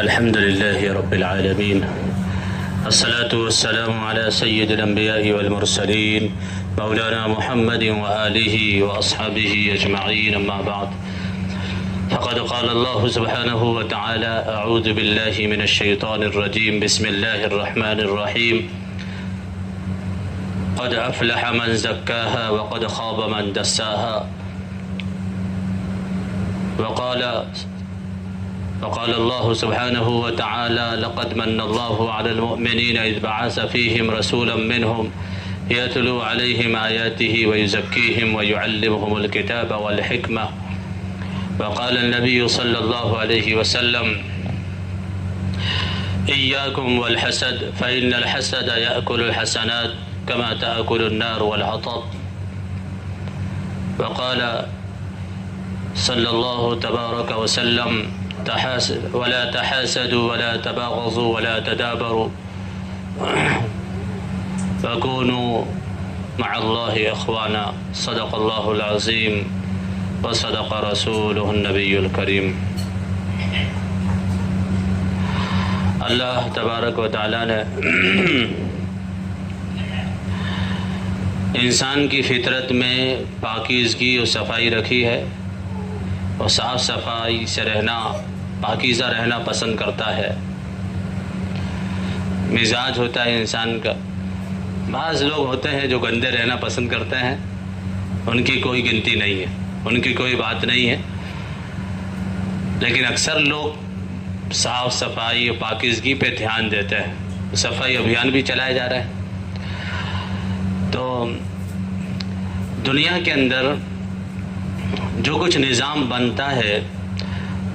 الحمد لله رب العالمين، الصلاة والسلام على سيد الأنبياء والمرسلين مولانا محمد وآله وأصحابه أجمعين، أما بعد، فقد قال الله سبحانه وتعالى: أعوذ بالله من الشيطان الرجيم، بسم الله الرحمن الرحيم، قد أفلح من زكاها وقد خاب من دساها. وقال الله سبحانه وتعالى: لقد من الله على المؤمنين إذ بعث فيهم رسولا منهم يتلو عليهم آياته ويزكيهم ويعلمهم الكتاب والحكمة. وقال النبي صلى الله عليه وسلم: إياكم والحسد فإن الحسد يأكل الحسنات كما تأكل النار والحطب. وقال صلى الله تبارك وسلم: ولا تحاسدوا ولا تباغضوا ولا تدابروا وكونوا مع الله إخوانا. صدق الله العظيم وصدق رسوله النبي الكريم. اللہ تبارک و تعالیٰ نے انسان کی فطرت میں پاکیزگی اور صفائی رکھی ہے، اور صاف صفائی سے رہنا، پاکیزہ رہنا پسند کرتا ہے. مزاج ہوتا ہے انسان کا. بعض لوگ ہوتے ہیں جو گندے رہنا پسند کرتے ہیں، ان کی کوئی گنتی نہیں ہے، ان کی کوئی بات نہیں ہے، لیکن اکثر لوگ صاف صفائی اور پاکیزگی پہ دھیان دیتے ہیں. صفائی ابھیان بھی چلایا جا رہا ہے. تو دنیا کے اندر جو کچھ نظام بنتا ہے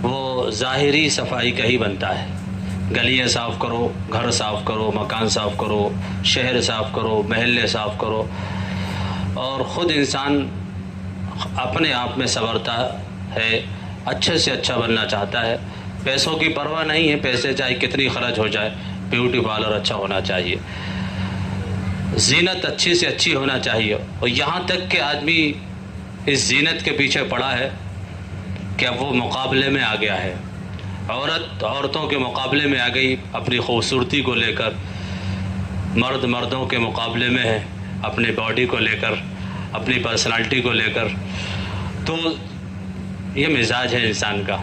وہ ظاہری صفائی کا ہی بنتا ہے. گلیاں صاف کرو، گھر صاف کرو، مکان صاف کرو، شہر صاف کرو، محلے صاف کرو، اور خود انسان اپنے آپ میں سنورتا ہے، اچھے سے اچھا بننا چاہتا ہے. پیسوں کی پرواہ نہیں ہے، پیسے چاہے کتنی خرچ ہو جائے، بیوٹی پارلر اچھا ہونا چاہیے، زینت اچھی سے اچھی ہونا چاہیے. اور یہاں تک کہ آدمی اس زینت کے پیچھے پڑا ہے کہ اب وہ مقابلے میں آ گیا ہے. عورتوں کے مقابلے میں آ گئی اپنی خوبصورتی کو لے کر، مرد مردوں کے مقابلے میں ہے اپنی باڈی کو لے کر، اپنی پرسنالٹی کو لے کر. تو یہ مزاج ہے انسان کا،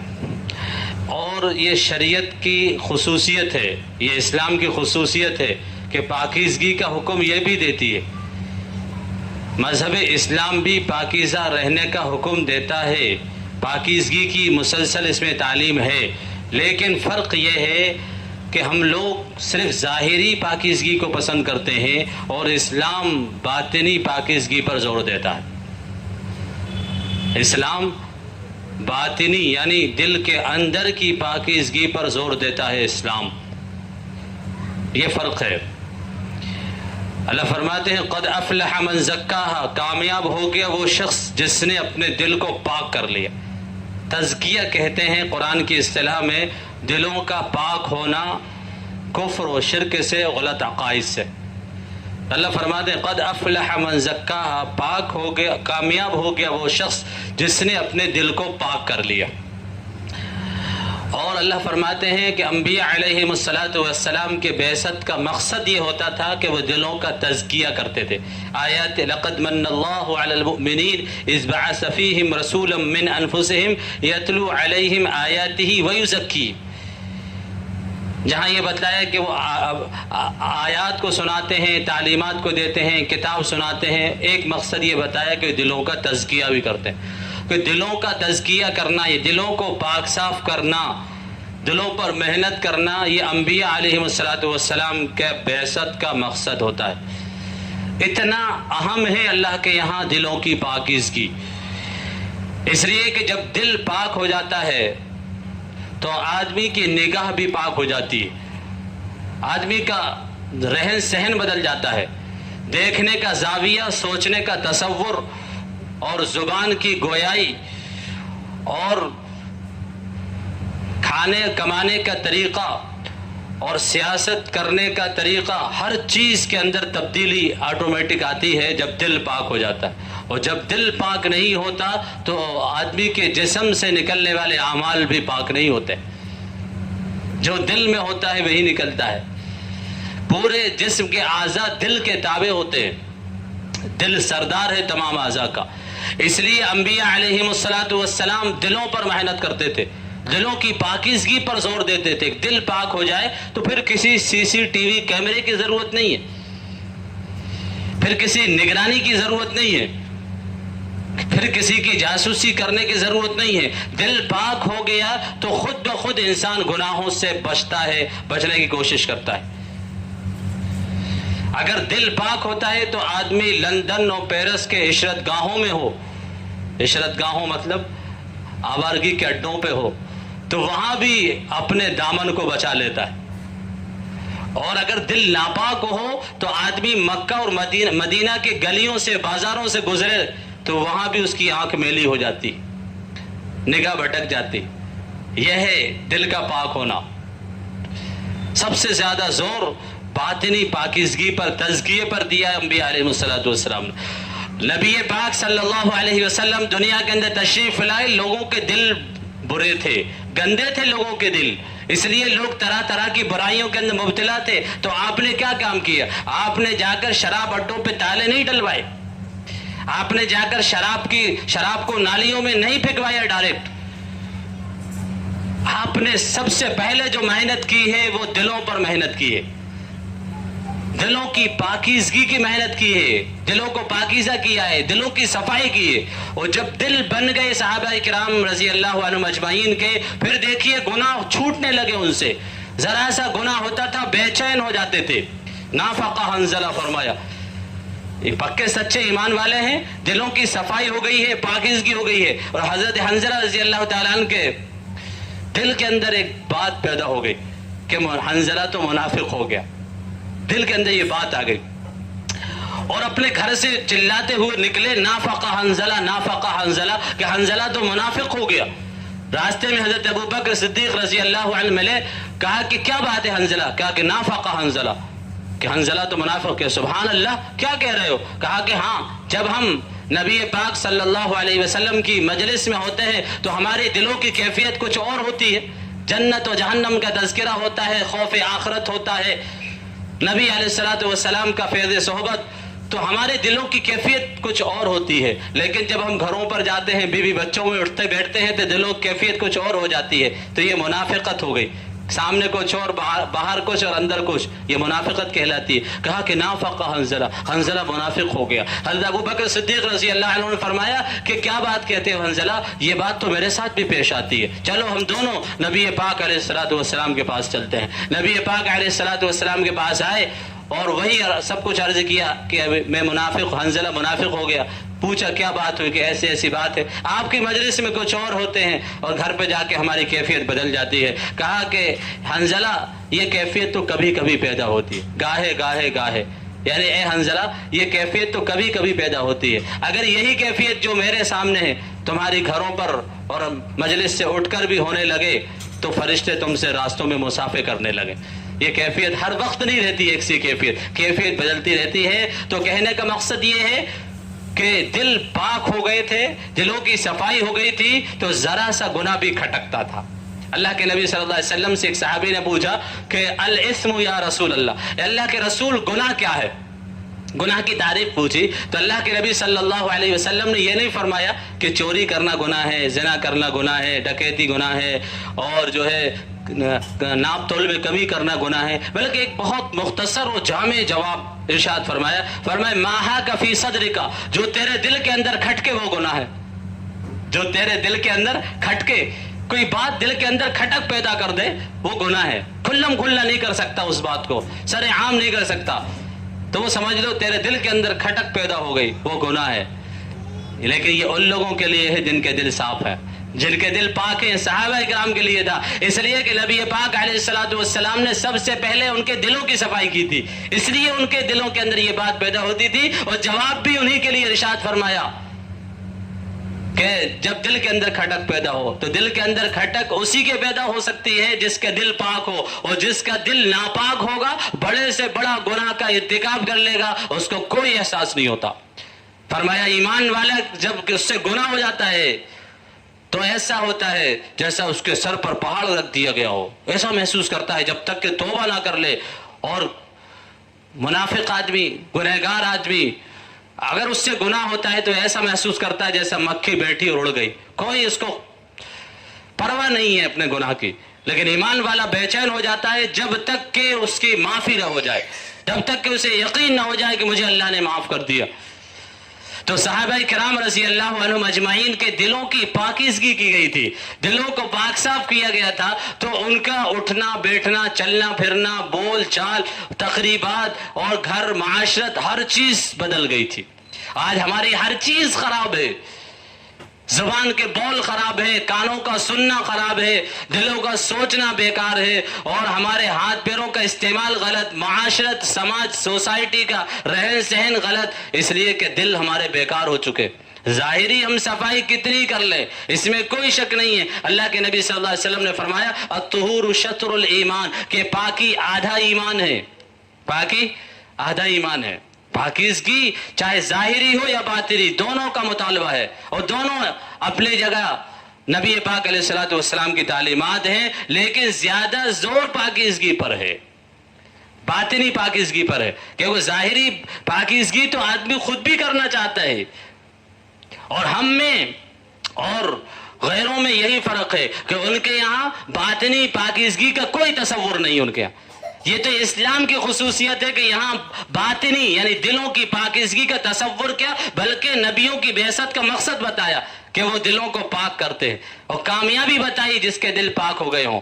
اور یہ شریعت کی خصوصیت ہے، یہ اسلام کی خصوصیت ہے کہ پاکیزگی کا حکم یہ بھی دیتی ہے. مذہب اسلام بھی پاکیزہ رہنے کا حکم دیتا ہے، پاکیزگی کی مسلسل اس میں تعلیم ہے. لیکن فرق یہ ہے کہ ہم لوگ صرف ظاہری پاکیزگی کو پسند کرتے ہیں، اور اسلام باطنی پاکیزگی پر زور دیتا ہے. اسلام باطنی یعنی دل کے اندر کی پاکیزگی پر زور دیتا ہے اسلام. یہ فرق ہے. اللہ فرماتے ہیں: قد افلح من زکاہا، کامیاب ہو گیا وہ شخص جس نے اپنے دل کو پاک کر لیا. تزکیہ کہتے ہیں قرآن کی اصطلاح میں دلوں کا پاک ہونا کفر و شرک سے، غلط عقائد سے. اللہ فرماتے ہیں: قد افلح من زکاہا، پاک ہو گیا، کامیاب ہو گیا وہ شخص جس نے اپنے دل کو پاک کر لیا. اور اللہ فرماتے ہیں کہ انبیاء علیہم السلام کے بعثت کا مقصد یہ ہوتا تھا کہ وہ دلوں کا تزکیہ کرتے تھے. آیات لقد من اللہ علی المؤمنین اذ بعث فیہم رسولا من انفسہم یتلو علیہم آیاتہ ویزکیہم. جہاں یہ بتایا کہ وہ آیات کو سناتے ہیں، تعلیمات کو دیتے ہیں، کتاب سناتے ہیں، ایک مقصد یہ بتایا کہ دلوں کا تزکیہ بھی کرتے ہیں. کہ دلوں کا تزکیہ کرنا، یہ دلوں کو پاک صاف کرنا، دلوں پر محنت کرنا، یہ انبیاء علیہم السلام کے بعثت کا مقصد ہوتا ہے. اتنا اہم ہے اللہ کے یہاں دلوں کی پاکیزگی، اس لیے کہ جب دل پاک ہو جاتا ہے تو آدمی کی نگاہ بھی پاک ہو جاتی ہے، آدمی کا رہن سہن بدل جاتا ہے، دیکھنے کا زاویہ، سوچنے کا تصور، اور زبان کی گویائی، اور کھانے کمانے کا طریقہ، اور سیاست کرنے کا طریقہ، ہر چیز کے اندر تبدیلی آٹومیٹک آتی ہے جب دل پاک ہو جاتا ہے. اور جب دل پاک نہیں ہوتا تو آدمی کے جسم سے نکلنے والے اعمال بھی پاک نہیں ہوتے. جو دل میں ہوتا ہے وہی نکلتا ہے. پورے جسم کے اعضاء دل کے تابع ہوتے ہیں، دل سردار ہے تمام اعضاء کا. اس لیے انبیاء علیہم السلام دلوں پر محنت کرتے تھے، دلوں کی پاکیزگی پر زور دیتے تھے. دل پاک ہو جائے تو پھر کسی CCTV کیمرے کی ضرورت نہیں ہے، پھر کسی نگرانی کی ضرورت نہیں ہے، پھر کسی کی جاسوسی کرنے کی ضرورت نہیں ہے. دل پاک ہو گیا تو خود بخود انسان گناہوں سے بچتا ہے، بچنے کی کوشش کرتا ہے. اگر دل پاک ہوتا ہے تو آدمی لندن اور پیرس کے عشرت گاہوں میں ہو، عشرت گاہوں مطلب آوارگی کے اڈوں پہ ہو، تو وہاں بھی اپنے دامن کو بچا لیتا ہے. اور اگر دل ناپاک ہو تو آدمی مکہ اور مدینہ کے گلیوں سے بازاروں سے گزرے تو وہاں بھی اس کی آنکھ میلی ہو جاتی، نگاہ بھٹک جاتی. یہ ہے دل کا پاک ہونا. سب سے زیادہ زور باطنی پاکیزگی پر، تزکیے پر دیا ہے انبیاء علیہ السلام نے. نبی پاک صلی اللہ علیہ وسلم دنیا کے اندر تشریف لائے، لوگوں کے دل برے تھے، گندے تھے لوگوں کے دل، اس لیے لوگ طرح طرح کی برائیوں کے اندر مبتلا تھے. تو آپ نے کیا کام کیا؟ آپ نے جا کر شراب اڈوں پہ تالے نہیں ڈلوائے، آپ نے جا کر شراب کو نالیوں میں نہیں پھینکوایا ڈائریکٹ. آپ نے سب سے پہلے جو محنت کی ہے وہ دلوں پر محنت کی ہے، دلوں کی پاکیزگی کی محنت کی ہے، دلوں کو پاکیزہ کیا ہے، دلوں کی صفائی کی ہے. اور جب دل بن گئے صحابہ کرام رضی اللہ عنہم اجمعین کے، پھر دیکھیے گناہ چھوٹنے لگے ان سے. ذرا سا گناہ ہوتا تھا بے چین ہو جاتے تھے. نافقہ حنظلہ فرمایا. یہ پکے سچے ایمان والے ہیں، دلوں کی صفائی ہو گئی ہے، پاکیزگی ہو گئی ہے. اور حضرت حنظلہ رضی اللہ تعالیٰ عنہ کے دل کے اندر ایک بات پیدا ہو گئی کہ حنظلہ تو منافق ہو گیا. دل کے اندر یہ بات آ گئی اور اپنے گھر سے چلاتے ہوئے نکلے، نافقہ حنظلہ، نافقہ حنظلہ، کہ حنظلہ تو منافق ہو گیا. راستے میں حضرت ابوبکر صدیق رضی اللہ عنہ ملے، کہا کہ کیا بات ہے حنظلہ؟ کہا کہ نافقہ حنظلہ، کہ حنظلہ تو منافق ہے. سبحان اللہ، کیا کہہ رہے ہو؟ کہا کہ ہاں، جب ہم نبی پاک صلی اللہ علیہ وسلم کی مجلس میں ہوتے ہیں تو ہمارے دلوں کی کیفیت کچھ اور ہوتی ہے. جنت و جہنم کا تذکرہ ہوتا ہے، خوف آخرت ہوتا ہے، نبی علیہ السلام کا فیض صحبت، تو ہمارے دلوں کی کیفیت کچھ اور ہوتی ہے. لیکن جب ہم گھروں پر جاتے ہیں، بیوی بچوں میں اٹھتے بیٹھتے ہیں تو دلوں کی کیفیت کچھ اور ہو جاتی ہے. تو یہ منافقت ہو گئی، سامنے کچھ اور باہر کچھ اور اندر کچھ، یہ منافقت کہلاتی ہے. کہا کہ نافقہ حنظلہ، حنظلہ منافق ہو گیا. حضرت ابوبکر صدیق رضی اللہ عنہ نے فرمایا کہ کیا بات کہتے ہو حنظلہ؟ یہ بات تو میرے ساتھ بھی پیش آتی ہے، چلو ہم دونوں نبی پاک علیہ السلام کے پاس چلتے ہیں. نبی پاک علیہ السلام کے پاس آئے اور وہی سب کچھ عرض کیا کہ میں منافق، حنظلہ منافق ہو گیا. پوچھا کیا بات ہوئی؟ کہ ایسی ایسی بات ہے، آپ کی مجلس میں کچھ اور ہوتے ہیں اور گھر پہ جا کے ہماری کیفیت بدل جاتی ہے. کہا کہ حنظلہ یہ کیفیت تو کبھی کبھی پیدا ہوتی ہے، گاہے گاہے گاہے، یعنی اے حنظلہ یہ کیفیت تو کبھی کبھی پیدا ہوتی ہے. اگر یہی کیفیت جو میرے سامنے ہے تمہاری گھروں پر اور مجلس سے اٹھ کر بھی ہونے لگے تو فرشتے تم سے راستوں میں مسافے کرنے لگے. یہ کیفیت ہر وقت نہیں رہتی ایک سی کیفیت بدلتی رہتی ہے. تو کہنے کا مقصد یہ ہے کہ دل پاک ہو گئے تھے، دلوں کی صفائی ہو گئی تھی تو ذرا سا گناہ بھی کھٹکتا تھا. اللہ کے نبی صلی اللہ علیہ وسلم سے ایک صحابی نے پوچھا کہ الاسم یا رسول اللہ، اللہ کے رسول گناہ کیا ہے؟ گناہ کی تعریف پوچھی تو اللہ کے نبی صلی اللہ علیہ وسلم نے یہ نہیں فرمایا کہ چوری کرنا گناہ ہے، زنا کرنا گناہ ہے، ڈکیتی گناہ ہے، اور جو ہے ناپ تول میں کمی کرنا گناہ ہے، بلکہ ایک بہت مختصر اور جامع جواب ارشاد فرمایا ماہا کا فی صدر کا، جو تیرے دل کے اندر کھٹکے وہ گناہ ہے. جو تیرے دل کے اندر کھٹکے، کوئی بات دل کے اندر کھٹک پیدا کر دے وہ گناہ ہے. کھلم کھلا نہیں کر سکتا اس بات کو، سر عام نہیں کر سکتا، تو وہ سمجھ لو تیرے دل کے اندر کھٹک پیدا ہو گئی وہ گناہ ہے. لیکن یہ ان لوگوں کے لیے ہے جن کے دل صاف ہے، جن کے دل پاک ہیں. صحابہ کرام کے لیے تھا، اس لیے کہ نبی پاک علیہ السلام نے سب سے پہلے ان کے دلوں کی صفائی کی تھی، اس لیے ان کے دلوں کے اندر یہ بات پیدا ہوتی تھی. اور جواب بھی انہی کے لیے ارشاد فرمایا کہ جب دل کے اندر کھٹک پیدا ہو تو دل کے اندر کھٹک اسی کے پیدا ہو سکتی ہے جس کا دل پاک ہو، اور جس کا دل ناپاک ہوگا بڑے سے بڑا گناہ کا ارتکاب کر لے گا، اس کو کوئی احساس نہیں ہوتا. فرمایا ایمان والا جب اس سے گناہ ہو جاتا ہے تو ایسا ہوتا ہے جیسا اس کے سر پر پہاڑ رکھ دیا گیا ہو، ایسا محسوس کرتا ہے جب تک کہ توبہ نہ کر لے. اور منافق آدمی، گنہگار آدمی اگر اس سے گناہ ہوتا ہے تو ایسا محسوس کرتا ہے جیسا مکھی بیٹھی اور اڑ گئی، کوئی اس کو پرواہ نہیں ہے اپنے گناہ کی. لیکن ایمان والا بے چین ہو جاتا ہے جب تک کہ اس کی معافی نہ ہو جائے، جب تک کہ اسے یقین نہ ہو جائے کہ مجھے اللہ نے معاف کر دیا. تو صحابہ کرام رضی اللہ عنہم اجمعین کے دلوں کی پاکیزگی کی گئی تھی، دلوں کو پاک صاف کیا گیا تھا، تو ان کا اٹھنا بیٹھنا، چلنا پھرنا، بول چال، تقریبات اور گھر، معاشرت، ہر چیز بدل گئی تھی. آج ہماری ہر چیز خراب ہے، زبان کے بول خراب ہے، کانوں کا سننا خراب ہے، دلوں کا سوچنا بیکار ہے، اور ہمارے ہاتھ پیروں کا استعمال غلط، معاشرت، سماج، سوسائٹی کا رہن سہن غلط، اس لیے کہ دل ہمارے بیکار ہو چکے. ظاہری ہم صفائی کتنی کر لیں اس میں کوئی شک نہیں ہے. اللہ کے نبی صلی اللہ علیہ وسلم نے فرمایا الطہور شطر الایمان، کہ پاکی آدھا ایمان ہے، پاکی آدھا ایمان ہے. پاکیزگی چاہے ظاہری ہو یا باطنی دونوں کا مطالبہ ہے، اور دونوں اپنی جگہ نبی پاک علیہ الصلوۃ والسلام کی تعلیمات ہیں، لیکن زیادہ زور پاکیزگی پر ہے، باطنی پاکیزگی پر ہے. کیونکہ ظاہری پاکیزگی تو آدمی خود بھی کرنا چاہتا ہے، اور ہم میں اور غیروں میں یہی فرق ہے کہ ان کے یہاں باطنی پاکیزگی کا کوئی تصور نہیں. ان کے یہاں یہ تو اسلام کی خصوصیت ہے کہ یہاں باطنی یعنی دلوں کی پاکیزگی کا تصور کیا، بلکہ نبیوں کی بعثت کا مقصد بتایا کہ وہ دلوں کو پاک کرتے ہیں، اور کامیابی بتائی جس کے دل پاک ہو گئے ہوں.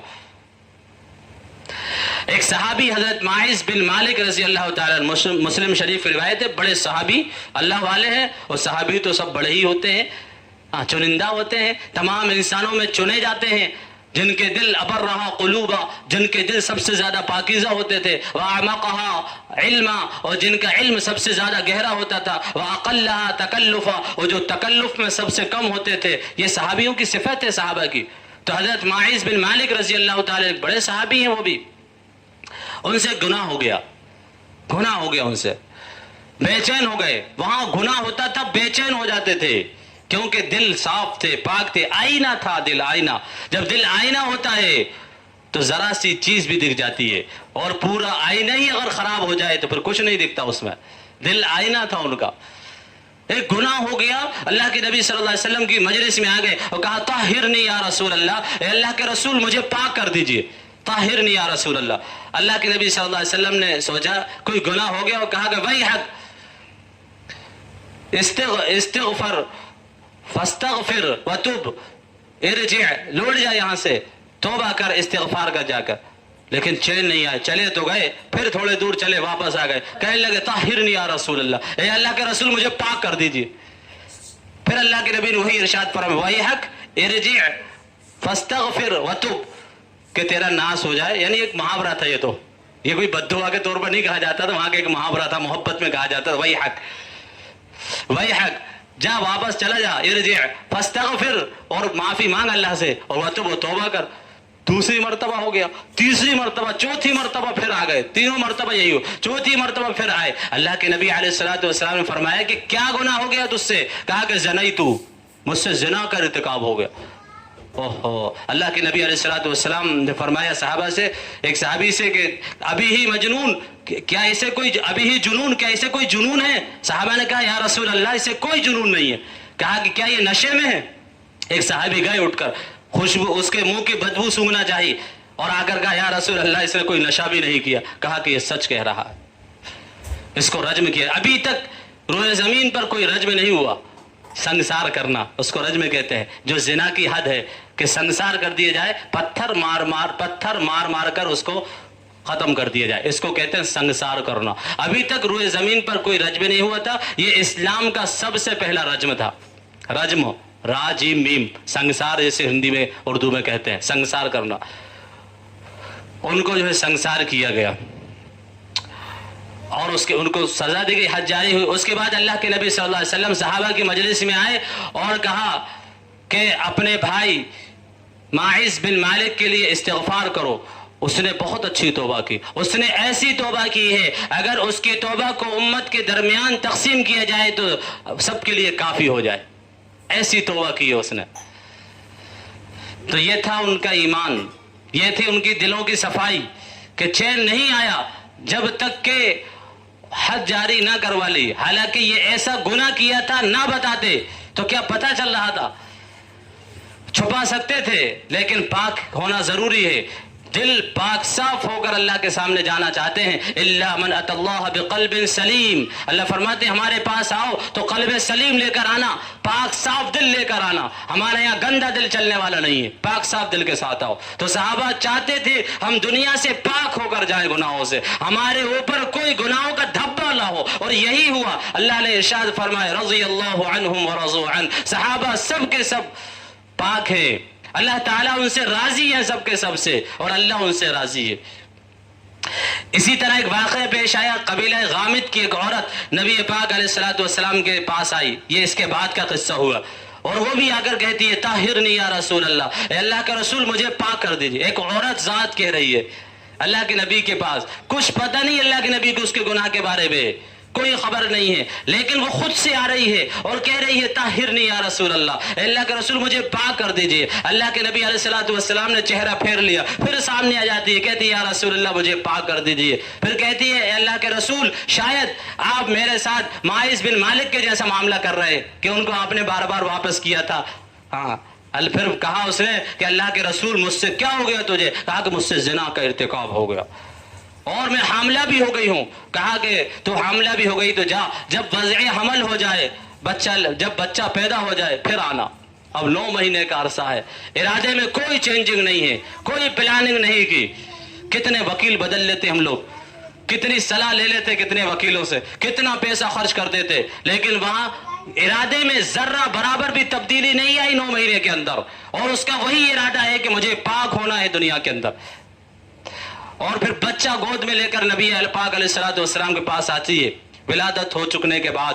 ایک صحابی حضرت معاذ بن مالک رضی اللہ تعالیٰ، مسلم شریف کی روایت ہے، بڑے صحابی اللہ والے ہیں، اور صحابی تو سب بڑے ہی ہوتے ہیں، چنندہ ہوتے ہیں، تمام انسانوں میں چنے جاتے ہیں جن کے دل ابرہا قلوبا، جن کے دل سب سے زیادہ پاکیزہ ہوتے تھے، وَأَعْمَقَهَا عِلْمًا، اور جن کا علم سب سے زیادہ گہرا ہوتا تھا، وَأَقَلَّهَا تَكَلُّفًا، اور جو تکلف میں سب سے کم ہوتے تھے. یہ صحابیوں کی صفت ہے صحابہ کی. تو حضرت معاذ بن مالک رضی اللہ تعالیٰ بڑے صحابی ہیں، وہ بھی ان سے گناہ ہو گیا ان سے، بے چین ہو گئے. وہاں گناہ ہوتا تھا بے چین ہو جاتے تھے، کیونکہ دل صاف تھے، پاک تھے، آئینہ تھا دل، آئینہ. جب دل آئینہ ہوتا ہے تو ذرا سی چیز بھی دکھ جاتی ہے، اور پورا آئینہ ہی اگر خراب ہو جائے تو پھر کچھ نہیں دکھتا اس میں. دل آئینہ تھا ان کا. ایک گناہ ہو گیا، اللہ کے نبی صلی اللہ علیہ وسلم کی مجلس میں آ گئے اور کہا طاہرنی یا رسول اللہ، اے اللہ کے رسول مجھے پاک کر دیجئے، طاہرنی یا رسول اللہ. اللہ کے نبی صلی اللہ علیہ وسلم نے سوچا کوئی گناہ ہو گیا، اور کہا کہ ویحک استغفر فاستغفر وتب، ارجع، لوٹ جا یہاں سے، توبہ کر، استغفار کر جا کر. لیکن چین نہیں آئے، چلے تو گئے، پھر تھوڑے دور چلے واپس آ گئے، کہنے لگے طاہرنی یا رسول اللہ، اے اللہ کے رسول مجھے پاک کر دیجئے. پھر اللہ کے نبی نے وہی ارشاد فرمایا ویحک ارجع فاستغفر وتب، کہ تیرا ناس ہو جائے. یعنی ایک محاورہ تھا، یہ کوئی بد دعا کے طور پر نہیں کہا جاتا تھا، وہاں کے ایک محاورہ تھا، محبت میں کہا جاتا تھا. ویحک جا، واپس چلا جا، ارجع فاستغفر، اور معافی مانگ اللہ سے، اور وتب، و توبہ کر. دوسری مرتبہ ہو گیا، تیسری مرتبہ، چوتھی مرتبہ پھر آ گئے، تینوں مرتبہ یہی ہو، چوتھی مرتبہ پھر آئے. اللہ کے نبی علیہ الصلوۃ والسلام نے فرمایا کہ کیا گناہ ہو گیا تجھ سے؟ کہا کہ زنیت، مجھ سے زنا کا ارتکاب ہو گیا. اوہو. اللہ کے نبی علیہ الصلوۃ والسلام نے فرمایا صحابہ سے، ایک صحابی سے، کہ ابھی ہی مجنون، کیا اسے کوئی ابھی ہی جنون، کیا اسے کوئی جنون ہے؟ صحابہ نے کہا یا رسول اللہ اسے کوئی جنون نہیں ہے. کہا کہ کیا یہ نشے میں ہے؟ ایک صحابی گئے اٹھ کر، خوشبو، اس کے منہ کی بدبو سونگھنا چاہیے، اور آ کر کہا یا رسول اللہ اس نے کوئی نشہ بھی نہیں کیا. کہا کہ یہ سچ کہہ رہا ہے، اس کو رجم کیا. ابھی تک روئے زمین پر کوئی رجم نہیں ہوا. سنگسار کرنا اس کو رجم کہتے ہیں، جو زنا کی حد ہے کہ سنگسار کر دیا جائے، پتھر مار مار کر اس کو ختم کر دیا جائے، اس کو کہتے ہیں سنگسار کرنا. ابھی تک روئے زمین پر کوئی رجم نہیں ہوا تھا. یہ اسلام کا سب سے پہلا رجم تھا. رجم، را جیم میم، سنگسار جیسے ہندی میں اردو میں کہتے ہیں، سنگسار کرنا. ان کو جو ہے سنگسار کیا گیا، اور ان کو سزا دی گئی، حد جاری ہوئی. اس کے بعد اللہ کے نبی صلی اللہ علیہ وسلم صحابہ کی مجلس میں آئے اور کہا کہ اپنے بھائی معاذ بن مالک کے لیے استغفار کرو. اس نے بہت اچھی توبہ کی، اس نے ایسی توبہ کی ہے اگر اس کی توبہ کو امت کے درمیان تقسیم کیا جائے تو سب کے لیے کافی ہو جائے. ایسی توبہ کی ہے اس نے. تو یہ تھا ان کا ایمان، یہ تھی ان کی دلوں کی صفائی کہ چین نہیں آیا جب تک کہ حد جاری نہ کروا لی. حالانکہ یہ ایسا گناہ کیا تھا، نہ بتاتے تو کیا پتہ چل رہا تھا؟ چھپا سکتے تھے، لیکن پاک ہونا ضروری ہے. دل پاک صاف ہو کر اللہ کے سامنے جانا چاہتے ہیں. الا من اتى اللہ بقلب سلیم. اللہ فرماتے ہیں ہمارے پاس آؤ تو قلب سلیم لے کر آنا، پاک صاف دل لے کر آنا. ہمارے یہاں گندا دل چلنے والا نہیں ہے، پاک صاف دل کے ساتھ آؤ. تو صحابہ چاہتے تھے ہم دنیا سے پاک ہو کر جائیں گناہوں سے، ہمارے اوپر کوئی گناہوں کا دھبا نہ ہو. اور یہی ہوا. اللہ نے ارشاد فرمایا رضی اللہ عنہم ورضوا عنہ. صحابہ سب کے سب پاک ہے، اللہ تعالیٰ ان سے راضی ہے سب کے سب سے، اور اللہ ان سے راضی ہے. اسی طرح ایک واقعہ پیش آیا. قبیلہ غامد کی ایک عورت نبی پاک علیہ الصلوۃ والسلام کے پاس آئی. یہ اس کے بعد کا قصہ ہوا. اور وہ بھی آ کر کہتی ہے طاہرنی یا رسول اللہ، اے اللہ کا رسول مجھے پاک کر دیجیے. ایک عورت ذات کہہ رہی ہے اللہ کے نبی کے پاس. کچھ پتہ نہیں اللہ کے نبی کو اس کے گناہ کے بارے میں، کوئی خبر نہیں ہے، لیکن وہ خود سے آ رہی ہے اور کہہ رہی ہے طاہرنی یا رسول اللہ، اے اللہ کے رسول مجھے پاک کر دیجئے. اللہ کے نبی علیہ الصلوۃ والسلام نے چہرہ پھیر لیا، پھر سامنے آ جاتی ہے، کہتی ہے یا رسول اللہ مجھے پاک کر دیجئے. پھر کہتی ہے اے اللہ کے رسول شاید آپ میرے ساتھ معاذ بن مالک کے جیسا معاملہ کر رہے کہ ان کو آپ نے بار بار واپس کیا تھا. ہاں. پھر کہا اس نے کہ اللہ کے رسول مجھ سے کیا ہو گیا تجھے؟ کہا کہ مجھ سے زنا کا ارتکاب ہو گیا اور میں حاملہ بھی ہو گئی ہوں. کہا کہ تو حاملہ بھی ہو گئی تو جا، جب وضع حمل ہو جائے، جب بچہ پیدا ہو جائے پھر آنا. اب 9 مہینے کا عرصہ ہے، ارادے میں کوئی چینجنگ نہیں ہے، کوئی پلاننگ نہیں کی. کتنے وکیل بدل لیتے ہم لوگ، کتنی صلاح لے لیتے کتنے وکیلوں سے، کتنا پیسہ خرچ کر دیتے، لیکن وہاں ارادے میں ذرہ برابر بھی تبدیلی نہیں آئی 9 مہینے کے اندر. اور اس کا وہی ارادہ ہے کہ مجھے پاک ہونا ہے دنیا کے اندر. اور پھر بچہ گود میں لے کر نبی پاک علیہ الصلوۃ والسلام کے پاس آتی ہے ولادت ہو چکنے کے بعد،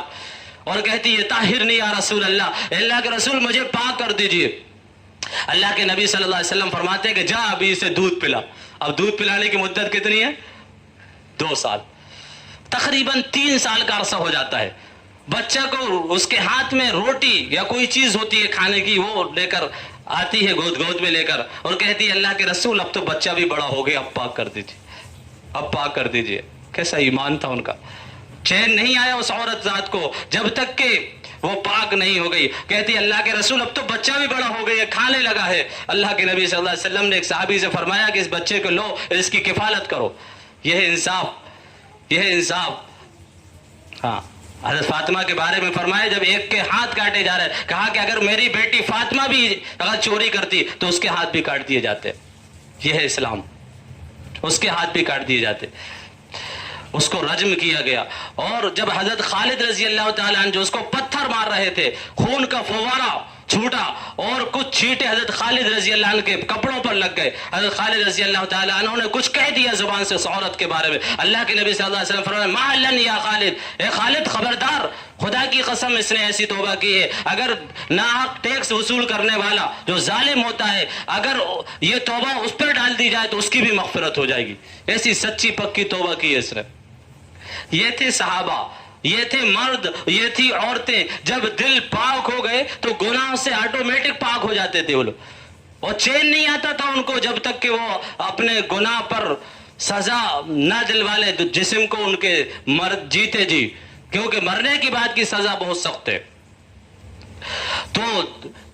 اور کہتی ہے طاہرنی یا رسول اللہ، اے اللہ کے رسول مجھے پاک کر دیجئے. اللہ کے نبی صلی اللہ علیہ وسلم فرماتے ہیں کہ جا ابھی اسے دودھ پلا. اب دودھ پلانے کی مدت کتنی ہے؟ 2 سال. تقریباً 3 سال کا عرصہ ہو جاتا ہے. بچہ کو اس کے ہاتھ میں روٹی یا کوئی چیز ہوتی ہے کھانے کی، وہ لے کر آتی ہے گود میں لے کر، اور کہتی ہے اللہ کے رسول اب تو بچہ بھی بڑا ہو گیا، اب پاک کر دیجیے، اب پاک کر دیجیے. کیسا ایمان تھا ان کا. چین نہیں آیا اس عورت ذات کو جب تک کہ وہ پاک نہیں ہو گئی. کہتی ہے اللہ کے رسول اب تو بچہ بھی بڑا ہو گیا، کھانے لگا ہے. اللہ کے نبی صلی اللہ علیہ وسلم نے ایک صحابی سے فرمایا کہ اس بچے کو لو، اس کی کفالت کرو. یہ ہے انصاف، یہ ہے انصاف. ہاں. حضرت فاطمہ کے بارے میں فرمایا جب ایک کے ہاتھ کاٹے جا رہے، کہا کہ اگر میری بیٹی فاطمہ بھی اگر چوری کرتی تو اس کے ہاتھ بھی کاٹ دیے جاتے. یہ ہے اسلام، اس کے ہاتھ بھی کاٹ دیے جاتے. اس کو رجم کیا گیا. اور جب حضرت خالد رضی اللہ تعالیٰ عنہ جو اس کو پتھر مار رہے تھے، خون کا فوارہ چھوٹا اور کچھ چھینٹے حضرت خالد رضی اللہ عنہ کے کپڑوں پر لگ گئے. حضرت خالد رضی اللہ تعالیٰ عنہ نے کچھ کہہ دیا زبان سے اس عورت کے بارے میں. اللہ کے نبی صلی اللہ علیہ وسلم فرمایا مَعَلًا یا خالد، اے خالد خبردار، خدا کی قسم اس نے ایسی توبہ کی ہے، اگر ناحق ٹیکس وصول کرنے والا جو ظالم ہوتا ہے اگر یہ توبہ اس پر ڈال دی جائے تو اس کی بھی مغفرت ہو جائے گی. ایسی سچی پکی توبہ کی ہے اس نے. یہ تھے صحابہ، یہ تھے مرد، یہ تھی عورتیں. جب دل پاک ہو گئے تو گناہ سے آٹومیٹک پاک ہو جاتے تھے وہ لوگ. اور چین نہیں آتا تھا ان کو جب تک کہ وہ اپنے گناہ پر سزا نہ دلوالے جسم کو ان کے مرد جیتے جی، کیونکہ مرنے کی بعد کی سزا بہت سخت ہے. تو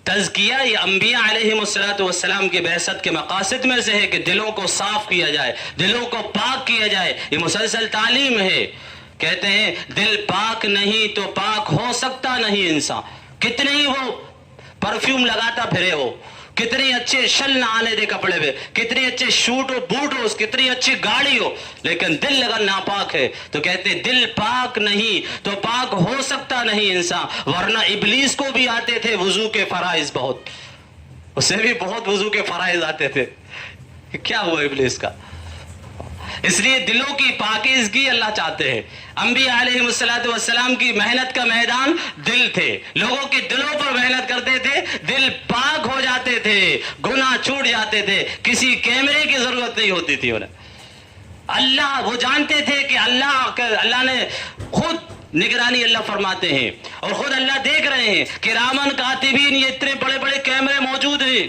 تزکیہ یہ انبیاء علیہم الصلوۃ والسلام کی بعثت کے مقاصد میں سے ہے کہ دلوں کو صاف کیا جائے، دلوں کو پاک کیا جائے. یہ مسلسل تعلیم ہے. کہتے ہیں دل پاک نہیں تو پاک ہو سکتا نہیں انسان. کتنے ہی وہ پرفیوم لگاتا پھرے ہو، کتنے اچھے شل نہ آنے دے کپڑے پہ، کتنے اچھے شوٹ ہو بوٹ ہو، کتنی اچھی گاڑی ہو، لیکن دل اگر ناپاک ہے تو کہتے ہیں دل پاک نہیں تو پاک ہو سکتا نہیں انسان. ورنہ ابلیس کو بھی آتے تھے وضو کے فرائض بہت، اسے بھی بہت وضو کے فرائض آتے تھے. کیا ہوا ابلیس کا؟ اس لیے دلوں کی پاکیزگی اللہ چاہتے ہیں. انبیاء علیہ السلام کی محنت کا میدان دل تھے. لوگوں کے دلوں پر محنت کرتے تھے، دل پاک ہو جاتے تھے، گناہ چھوٹ جاتے تھے. کسی کیمرے کی ضرورت نہیں ہوتی تھی انہیں. اللہ وہ جانتے تھے کہ اللہ نے خود نگرانی اللہ فرماتے ہیں اور خود اللہ دیکھ رہے ہیں کہ کرامن کاتبین، یہ اتنے بڑے بڑے کیمرے موجود ہیں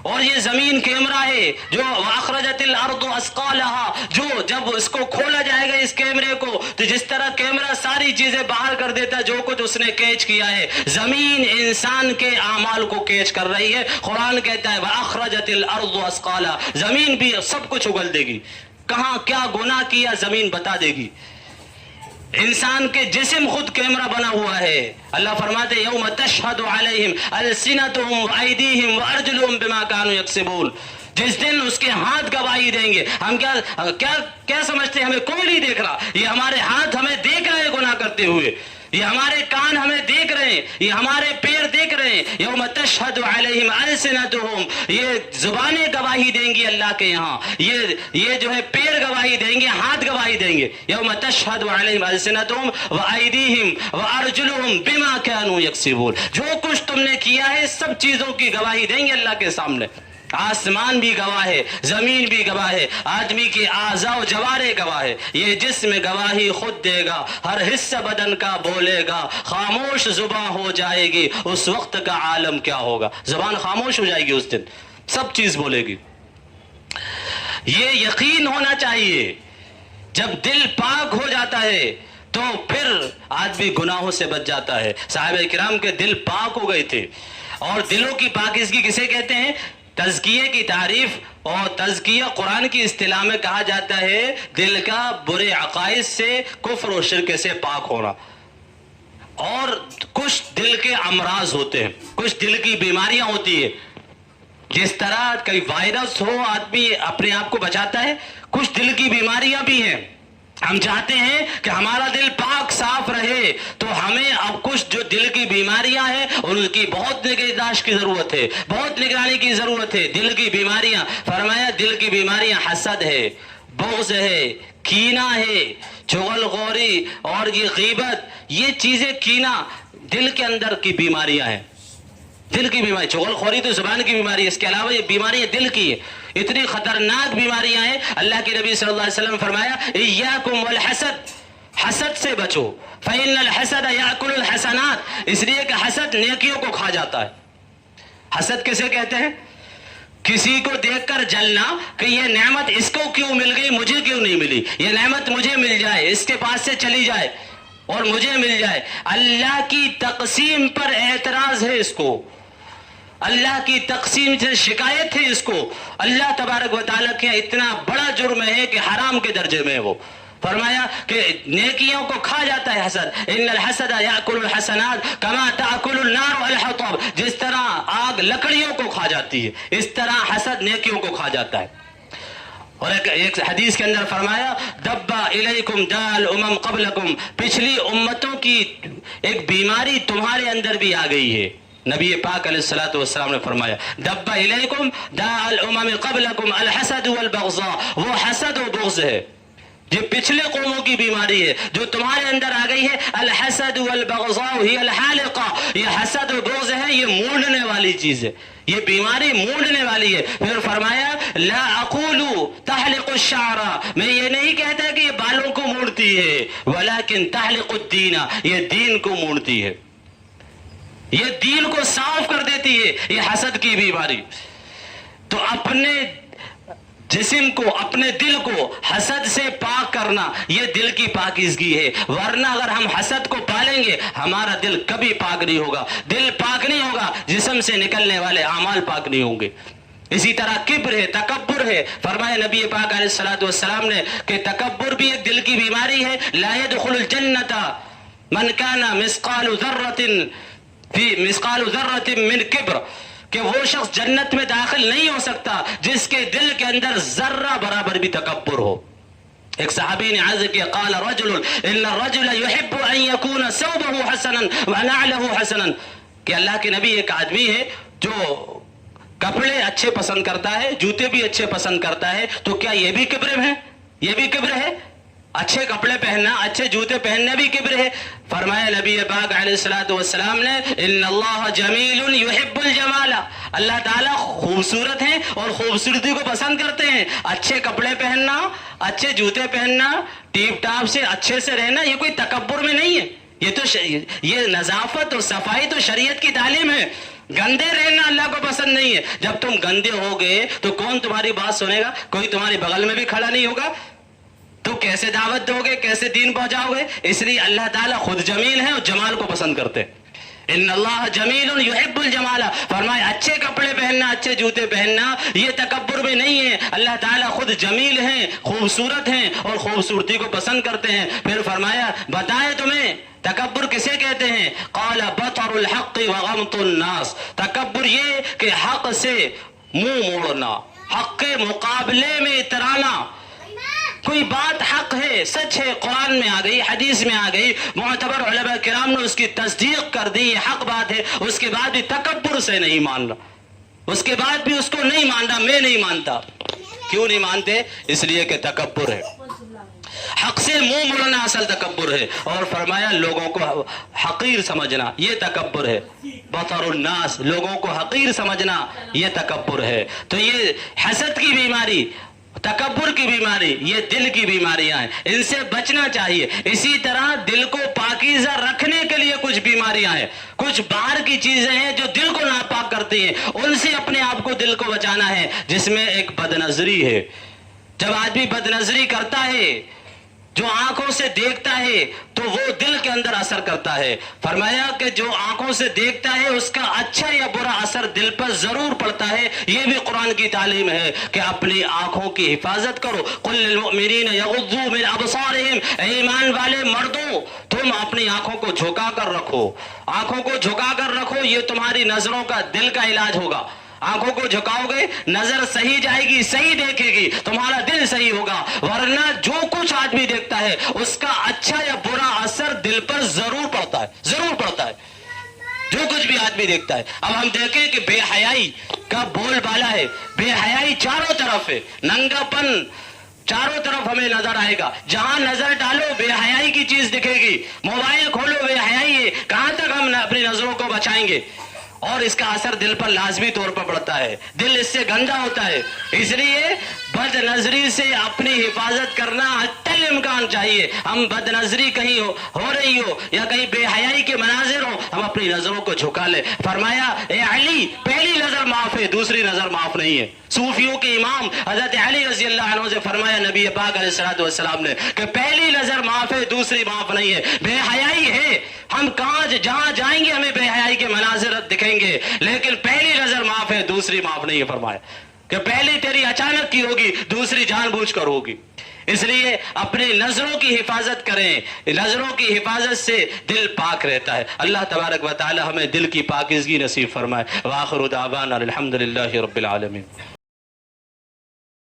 اور یہ زمین کیمرہ ہے جو اخرجت الارض اثقالها، جو جب اس کو کھولا جائے گا اس کیمرے کو تو جس طرح کیمرہ ساری چیزیں باہر کر دیتا ہے جو کچھ اس نے کیچ کیا ہے، زمین انسان کے اعمال کو کیچ کر رہی ہے۔ قرآن کہتا ہے واخرجت الارض اثقالها، زمین بھی سب کچھ اگل دے گی، کہاں کیا گناہ کیا زمین بتا دے گی۔ انسان کے جسم خود کیمرہ بنا ہوا ہے۔ اللہ فرماتے یوم تشہد علیہم السنتہم وایدیہم وارجلہم بما کانوا یکسبون، جس دن اس کے ہاتھ گواہی دیں گے۔ ہم کیا سمجھتے ہیں ہمیں کوئی نہیں دیکھ رہا؟ یہ ہمارے ہاتھ ہمیں دیکھ رہے ہیں گناہ کرتے ہوئے، یہ ہمارے کان ہمیں دیکھ رہے ہیں، یہ ہمارے پیر دیکھ رہے ہیں۔ یوم تشہد علیہم السنتہم، یہ زبانیں گواہی دیں گی اللہ کے یہاں، یہ جو ہے پیر گواہی دیں گے، ہاتھ گواہی دیں گے۔ یوم تشہد علیہم السنتہم وایدیہم وارجلہم بما کانوا یکسبون، جو کچھ تم نے کیا ہے سب چیزوں کی گواہی دیں گے اللہ کے سامنے۔ آسمان بھی گواہ ہے، زمین بھی گواہ ہے، آدمی کے اعضاء و جوارح گواہ ہے، یہ جسم گواہی خود دے گا، ہر حصہ بدن کا بولے گا، خاموش زباں ہو جائے گی، اس وقت کا عالم کیا ہوگا؟ زبان خاموش ہو جائے گی اس دن، سب چیز بولے گی۔ یہ یقین ہونا چاہیے، جب دل پاک ہو جاتا ہے تو پھر آدمی گناہوں سے بچ جاتا ہے۔ صحابہ کرام کے دل پاک ہو گئے تھے، اور دلوں کی پاکیزگی کسے کہتے ہیں؟ تزکیے کی تعریف اور تزکیہ قرآن کی اصطلاح میں کہا جاتا ہے دل کا برے عقائد سے، کفر و شرک سے پاک ہونا۔ اور کچھ دل کے امراض ہوتے ہیں، کچھ دل کی بیماریاں ہوتی ہیں، جس طرح کوئی وائرس ہو آدمی اپنے آپ کو بچاتا ہے، کچھ دل کی بیماریاں بھی ہیں۔ ہم چاہتے ہیں کہ ہمارا دل پاک صاف رہے، تو ہمیں اب کچھ جو دل کی بیماریاں ہیں ان کی بہت نگہداشت کی ضرورت ہے، بہت نگرانی کی ضرورت ہے۔ دل کی بیماریاں، فرمایا دل کی بیماریاں حسد ہے، بغض ہے، کینہ ہے، چغل خوری اور یہ غیبت، یہ چیزیں کینہ دل کے اندر کی بیماریاں ہیں۔ دل کی بیماری، چغل خوری تو زبان کی بیماری ہے، اس کے علاوہ یہ بیماریاں دل کی ہے، اتنی خطرناک بیماریاں ہیں۔ اللہ کے نبی صلی اللہ علیہ وسلم فرمایا ایاکم والحسد، حسد سے بچو، فإن الحسد یأکل الحسنات، اس لیے کہ حسد نیکیوں کو کھا جاتا ہے۔ حسد کسے کہتے ہیں؟ کسی کو دیکھ کر جلنا کہ یہ نعمت اس کو کیوں مل گئی، مجھے کیوں نہیں ملی، یہ نعمت مجھے مل جائے، اس کے پاس سے چلی جائے اور مجھے مل جائے۔ اللہ کی تقسیم پر اعتراض ہے اس کو، اللہ کی تقسیم سے شکایت ہے اس کو۔ اللہ تبارک و تعالیٰ کے اتنا بڑا جرم ہے کہ حرام کے درجے میں ہے وہ۔ فرمایا کہ نیکیوں کو کھا جاتا ہے حسد، ان الحسد یاکل الحسنات کما تاکل النار الحطب، جس طرح آگ لکڑیوں کو کھا جاتی ہے اس طرح حسد نیکیوں کو کھا جاتا ہے۔ اور ایک حدیث کے اندر فرمایا دبا الیکم دال امم قبلکم، پچھلی امتوں کی ایک بیماری تمہارے اندر بھی آ گئی ہے۔ نبی پاک علیہ الصلوۃ والسلام نے فرمایا دبا الیکم داء الامم قبلکم الحسد والبغضاء، وہ حسد و بغض ہے، یہ پچھلے قوموں کی بیماری ہے جو تمہارے اندر آ گئی ہے۔ الحسد والبغضاء ہی الحالقہ، یہ حسد و بغض ہے، یہ مونڈنے والی چیز ہے، یہ بیماری مونڈنے والی ہے۔ پھر فرمایا لا اقول تحلق الشعر، میں یہ نہیں کہتا کہ یہ بالوں کو مونڈتی ہے، ولکن تحلق الدین، یہ دین کو مونڈتی ہے، یہ دین کو صاف کر دیتی ہے یہ حسد کی بیماری۔ تو اپنے جسم کو، اپنے دل کو حسد سے پاک کرنا یہ دل کی پاکیزگی ہے، ورنہ اگر ہم حسد کو پالیں گے ہمارا دل کبھی پاک نہیں ہوگا، دل پاک نہیں ہوگا، جسم سے نکلنے والے اعمال پاک نہیں ہوں گے۔ اسی طرح کبر ہے، تکبر ہے، فرمایا نبی پاک علیہ الصلوۃ والسلام نے کہ تکبر بھی ایک دل کی بیماری ہے۔ لا يدخل الجنة من كان مثقال ذرة من کبر، کہ وہ شخص جنت میں داخل نہیں ہو سکتا جس کے دل کے اندر ذرہ برابر بھی تکبر ہو۔ ایک صحابی نے عرض کیا قال رجل ان الرجل يحب ان يكون ثوبه حسنا ونعله حسنا، کہ اللہ کے نبی ایک آدمی ہے جو کپڑے اچھے پسند کرتا ہے، جوتے بھی اچھے پسند کرتا ہے، تو کیا یہ بھی کبر ہے؟ یہ بھی کبر ہے؟ اچھے کپڑے پہننا، اچھے جوتے پہننا بھی کبر ہے؟ فرمایا نبی پاک علیہ الصلوۃ والسلام نے ان اللہ جمیل یحب الجمال، اللہ تعالیٰ خوبصورت ہیں اور خوبصورتی کو پسند کرتے ہیں۔ اچھے کپڑے پہننا، اچھے جوتے پہننا، ٹیپ ٹاپ سے اچھے سے رہنا یہ کوئی تکبر میں نہیں ہے، یہ تو یہ نظافت اور صفائی تو شریعت کی تعلیم ہے۔ گندے رہنا اللہ کو پسند نہیں ہے. جب تم گندے ہو گئے تو کون تمہاری بات سنے گا؟ کوئی تمہارے بغل میں بھی کھڑا نہیں ہوگا. تو کیسے دعوت دو گے، کیسے دین پہنچاؤ گے؟ اس لیے اللہ تعالیٰ خود جمیل ہے اور جمال کو پسند کرتے. ان اللہ جمیل یحب الجمال، فرمایا اچھے کپڑے پہننا، اچھے جوتے پہننا یہ تکبر میں نہیں ہے. اللہ تعالیٰ خود جمیل ہیں، خوبصورت ہیں اور خوبصورتی کو پسند کرتے ہیں. پھر فرمایا بتائیں تمہیں تکبر کسے کہتے ہیں؟ قال بطر الحق وغمط الناس، تکبر یہ کہ حق سے منہ موڑنا، حق کے مقابلے میں اترانا. کوئی بات حق ہے، سچ ہے، قرآن میں آ گئی، حدیث میں آ گئی، معتبر علماء کرام نے اس کی تصدیق کر دی، یہ حق بات ہے، اس کے بعد بھی تکبر سے نہیں مان رہا، اس کے بعد بھی اس کو نہیں مان رہا، میں نہیں مانتا. کیوں نہیں مانتے؟ اس لیے کہ تکبر ہے، حق سے منہ موڑنا اصل تکبر ہے. اور فرمایا لوگوں کو حقیر سمجھنا یہ تکبر ہے. بطر الناس، لوگوں کو حقیر سمجھنا یہ تکبر ہے. تو یہ حسد کی بیماری، تکبر کی بیماری، یہ دل کی بیماریاں ہیں، ان سے بچنا چاہیے. اسی طرح دل کو پاکیزہ رکھنے کے لیے کچھ بیماریاں ہیں، کچھ باہر کی چیزیں ہیں جو دل کو ناپاک کرتی ہیں، ان سے اپنے آپ کو دل کو بچانا ہے. جس میں ایک بد نظری ہے. جب آدمی بد نظری کرتا ہے، جو آنکھوں سے دیکھتا ہے تو وہ دل کے اندر اثر کرتا ہے. فرمایا کہ جو آنکھوں سے دیکھتا ہے اس کا اچھا یا برا اثر دل پر ضرور پڑتا ہے. یہ بھی قرآن کی تعلیم ہے کہ اپنی آنکھوں کی حفاظت کرو. قل للمؤمنین یغضوا من ابصارہم، اے ایمان والے مردوں تم اپنی آنکھوں کو جھکا کر رکھو، آنکھوں کو جھکا کر رکھو. یہ تمہاری نظروں کا دل کا علاج ہوگا. آنکھوں کو جھکاؤ گے، نظر صحیح جائے گی، صحیح دیکھے گی، تمہارا دل صحیح ہوگا. ورنہ جو کچھ آدمی دیکھتا ہے اس کا اچھا یا برا اثر دل پر ضرور پڑتا ہے، ضرور پڑتا ہے، جو کچھ بھی آدمی دیکھتا ہے. اب ہم دیکھیں کہ بے حیائی کا بول بالا ہے، بے حیائی چاروں طرف ہے، ننگا پن چاروں طرف ہمیں نظر آئے گا. جہاں نظر ڈالو بے حیائی کی چیز دکھے گی. موبائل کھولو بے حیائی ہے. کہاں تک ہم اپنی نظروں کو بچائیں گے؟ اور اس کا اثر دل پر لازمی طور پر پڑتا ہے، دل اس سے گندا ہوتا ہے. اس لیے بد نظری سے اپنی حفاظت کرنا حتی امکان چاہیے. ہم بد نظری کہیں ہو رہی ہو یا کہیں بے حیائی کے مناظر ہو، ہم اپنی نظروں کو جھکا لیں. فرمایا اے علی پہلی نظر معاف ہے، دوسری نظر معاف نہیں ہے. صوفیوں کے امام حضرت علی رضی اللہ عنہ سے فرمایا نبی پاک علیہ الصلوۃ والسلام نے کہ پہلی نظر معاف ہے، دوسری معاف نہیں ہے. بے حیائی ہے، ہم جہاں جائیں گے ہمیں بے حیائی کے مناظر دکھیں گے، لیکن پہلی نظر معاف ہے، دوسری معاف نہیں ہے. فرمایا کہ پہلی تیری اچانک کی ہوگی، دوسری جان بوجھ کر ہوگی. اس لیے اپنی نظروں کی حفاظت کریں، نظروں کی حفاظت سے دل پاک رہتا ہے. اللہ تبارک و تعالی ہمیں دل کی پاکیزگی نصیب فرمائے. وآخر دعوانا الحمدللہ رب العالمین.